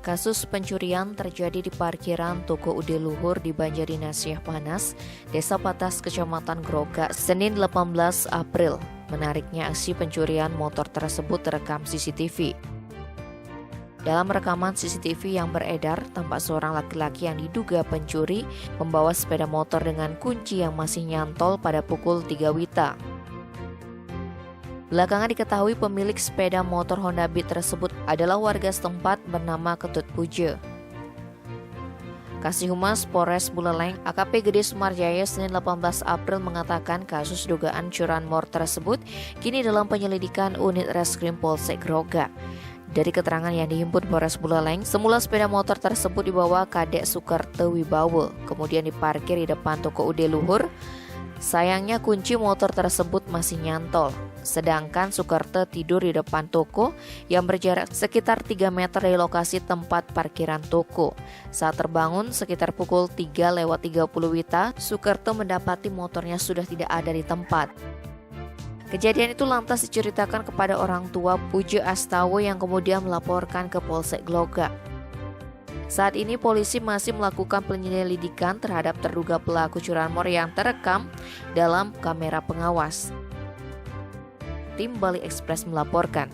Kasus pencurian terjadi di parkiran toko Ude Luhur di Banjarnegara Panas, Desa Patas, Kecamatan Groga, Senin 18 April. Menariknya, aksi pencurian motor tersebut terekam CCTV. Dalam rekaman CCTV yang beredar, tampak seorang laki-laki yang diduga pencuri membawa sepeda motor dengan kunci yang masih nyantol pada pukul 3 WITA. Belakangan diketahui pemilik sepeda motor Honda Beat tersebut adalah warga setempat bernama Ketut Puja. Kasih Humas Polres Buleleng, AKP Gede Sumarjaya, Senin 18 April mengatakan kasus dugaan curanmor tersebut kini dalam penyelidikan unit Reskrim Polsek Groga. Dari keterangan yang dihimpun Polres Buleleng, semula sepeda motor tersebut dibawa Kadek Sukarto Wibawa, kemudian diparkir di depan toko Ude Luhur. Sayangnya kunci motor tersebut masih nyantol, sedangkan Sukarto tidur di depan toko yang berjarak sekitar 3 meter dari lokasi tempat parkiran toko. Saat terbangun sekitar pukul 3:30 WITA, Sukarto mendapati motornya sudah tidak ada di tempat. Kejadian itu lantas diceritakan kepada orang tua Puja Astawa yang kemudian melaporkan ke Polsek Groga. Saat ini polisi masih melakukan penyelidikan terhadap terduga pelaku curanmor yang terekam dalam kamera pengawas. Tim Bali Express melaporkan.